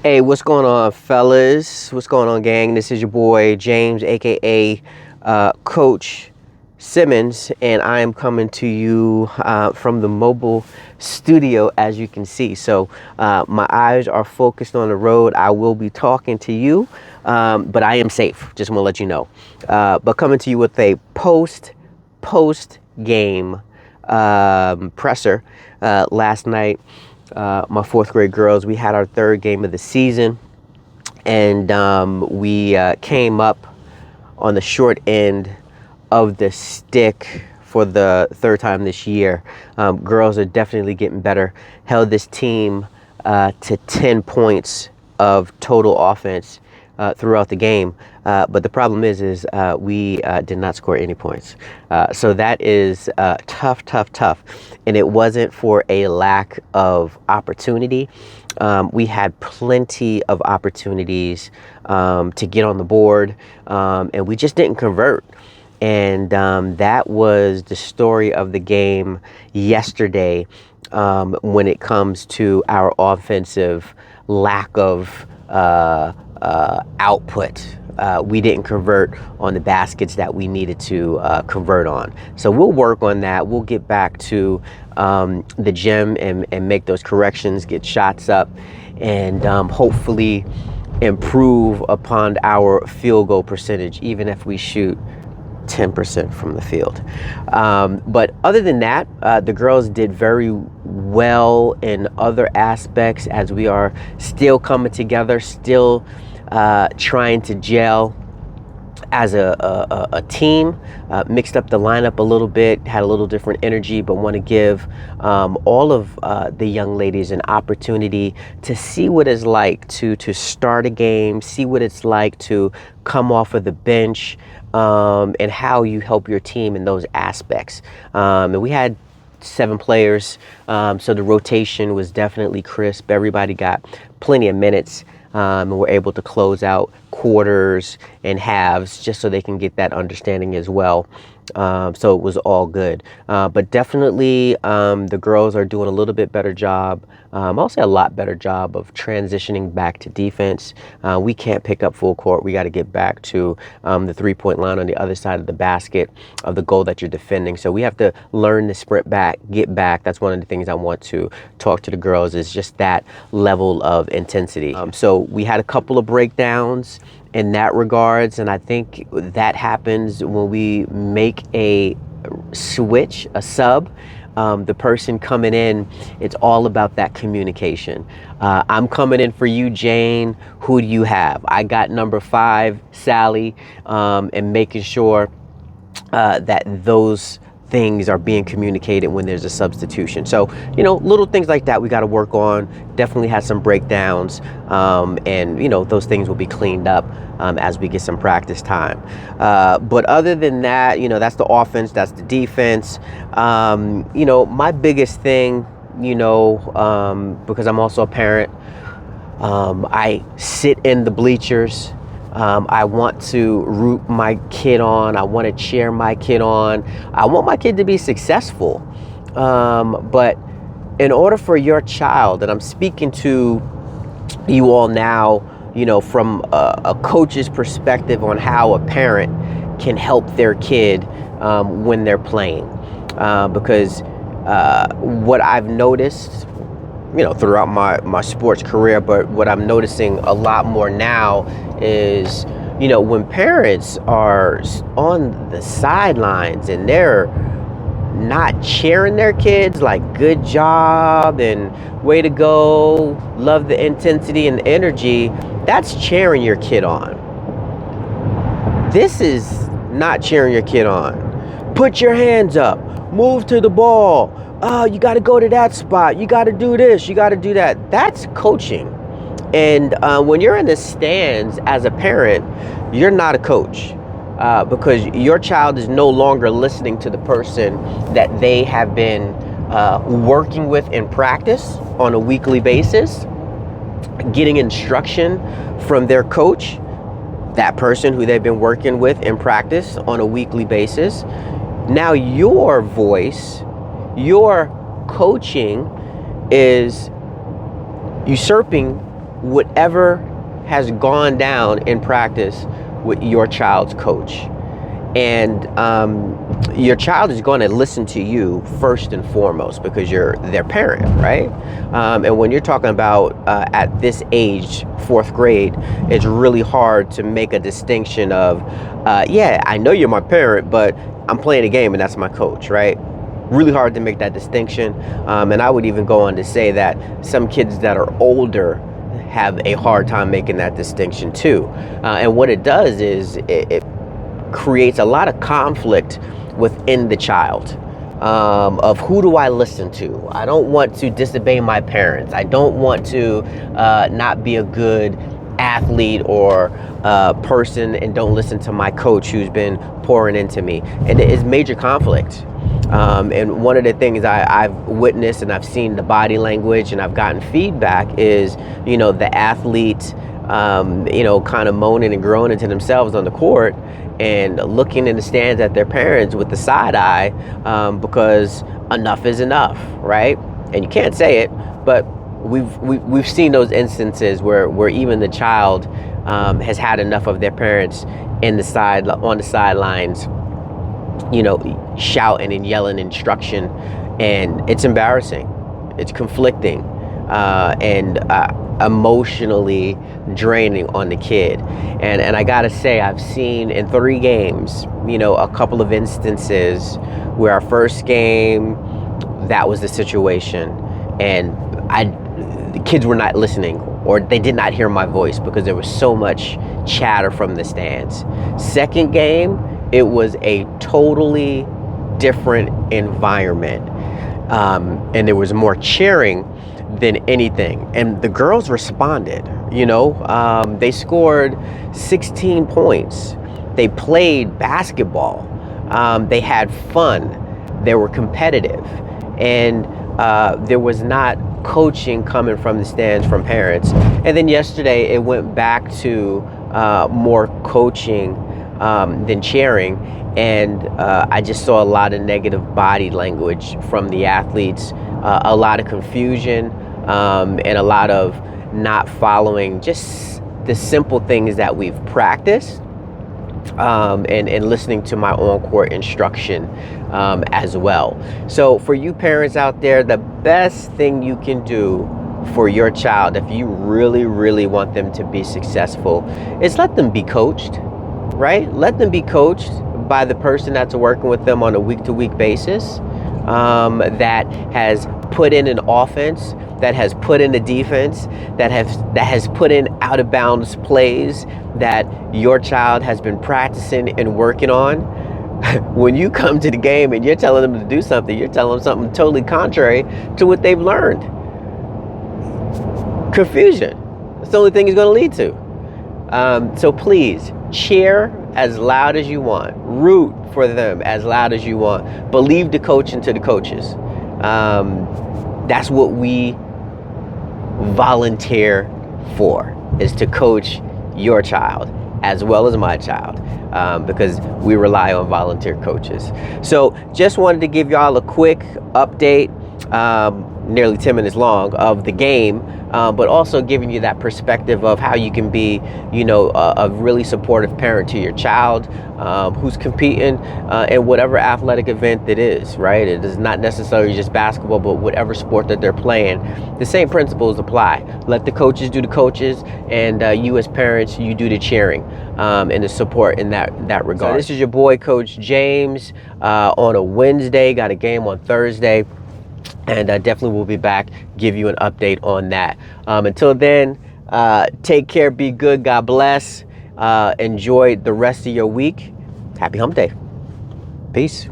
Hey, what's going on, fellas? What's going on, gang? This is your boy James, aka Coach Simmons, and I am coming to you from the mobile studio, as you can see. So my eyes are focused on the road. I will be talking to you, but I am safe. Just want to let you know. But coming to you with a post game presser last night. My fourth grade girls, we had our third game of the season, and we came up on the short end of the stick for the third time this year. Girls are definitely getting better. Held this team to 10 points of total offense throughout the game. But the problem is we did not score any points. So that is tough. And it wasn't for a lack of opportunity. We had plenty of opportunities to get on the board, and we just didn't convert. And that was the story of the game yesterday when it comes to our offensive lack of output. We didn't convert on the baskets that we needed to convert on. So we'll work on that. We'll get back to the gym and make those corrections, get shots up, and hopefully improve upon our field goal percentage, even if we shoot 10% from the field. But other than that, the girls did very well in other aspects as we are still coming together, still trying to gel as a team. Mixed up the lineup a little bit, had a little different energy, but want to give all of the young ladies an opportunity to see what it's like to start a game, see what it's like to come off of the bench, and how you help your team in those aspects. And we had 7 players, so the rotation was definitely crisp. Everybody got plenty of minutes. And we're able to close out quarters and halves just so they can get that understanding as well. So it was all good. But definitely the girls are doing a little bit better job. I'll say a lot better job of transitioning back to defense. We can't pick up full court. We got to get back to the 3-point line on the other side of the basket of the goal that you're defending. So we have to learn to sprint back, get back. That's one of the things I want to talk to the girls, is just that level of intensity. So we had a couple of breakdowns in that regards, and I think that happens when we make a switch, a sub. The person coming in, it's all about that communication. I'm coming in for you, Jane. Who do you have? I got number 5, Sally, and making sure that those things are being communicated when there's a substitution. So, little things like that we got to work on. Definitely had some breakdowns, and those things will be cleaned up as we get some practice time. But other than that, that's the offense, that's the defense. My biggest thing, because I'm also a parent, I sit in the bleachers. I want to root my kid on. I want to cheer my kid on. I want my kid to be successful. But in order for your child, and I'm speaking to you all now, from a coach's perspective on how a parent can help their kid when they're playing. Because what I've noticed, throughout my sports career, but what I'm noticing a lot more now is, when parents are on the sidelines and they're not cheering their kids like good job and way to go, love the intensity and the energy, that's cheering your kid on. This is not cheering your kid on. Put your hands up, move to the ball. Oh, you got to go to that spot. You got to do this. You got to do that. That's coaching. And when you're in the stands as a parent, you're not a coach, because your child is no longer listening to the person that they have been working with in practice on a weekly basis, getting instruction from their coach, that person who they've been working with in practice on a weekly basis. Now your voice, your coaching is usurping whatever has gone down in practice with your child's coach. And your child is going to listen to you first and foremost because you're their parent, right? And when you're talking about at this age, 4th grade, it's really hard to make a distinction of, yeah, I know you're my parent, but I'm playing a game and that's my coach, right? Really hard to make that distinction. And I would even go on to say that some kids that are older have a hard time making that distinction too. And what it does is it creates a lot of conflict within the child, of who do I listen to? I don't want to disobey my parents. I don't want to not be a good athlete or person and don't listen to my coach who's been pouring into me. And it is major conflict. And one of the things I've witnessed and I've seen the body language and I've gotten feedback is, the athlete, kind of moaning and groaning to themselves on the court and looking in the stands at their parents with the side eye, because enough is enough, right? And you can't say it, but we've seen those instances where even the child has had enough of their parents on the sidelines, shouting and yelling instruction, and it's embarrassing, it's conflicting, and emotionally draining on the kid. And I gotta say, I've seen in 3 games, a couple of instances where our first game, that was the situation, and the kids were not listening, or they did not hear my voice because there was so much chatter from the stands. Second game, it was a totally different environment, and there was more cheering than anything, and the girls responded. They scored 16 points. They played basketball. They had fun. They were competitive, and there was not coaching coming from the stands from parents. And then yesterday it went back to more coaching than cheering, and I just saw a lot of negative body language from the athletes, a lot of confusion, and a lot of not following just the simple things that we've practiced, and listening to my on-court instruction as well. So for you parents out there, the best thing you can do for your child, if you really, really want them to be successful, is let them be coached, right? Let them be coached by the person that's working with them on a week-to-week basis, that has put in an offense, that has put in a defense, that has put in out-of-bounds plays that your child has been practicing and working on. When you come to the game and you're telling them to do something, you're telling them something totally contrary to what they've learned. Confusion. That's the only thing it's going to lead to. So please, cheer as loud as you want. Root for them as loud as you want. But leave the coaching to the coaches. That's what we volunteer for, is to coach your child as well as my child, because we rely on volunteer coaches. So just wanted to give y'all a quick update, nearly 10 minutes long, of the game, but also giving you that perspective of how you can be, a really supportive parent to your child who's competing in whatever athletic event it is, right? It is not necessarily just basketball, but whatever sport that they're playing. The same principles apply. Let the coaches do the coaches, and you as parents, you do the cheering and the support in that regard. So this is your boy, Coach James, on a Wednesday. Got a game on Thursday. And definitely we'll be back, give you an update on that. Until then, take care, be good, God bless. Enjoy the rest of your week. Happy Hump Day. Peace.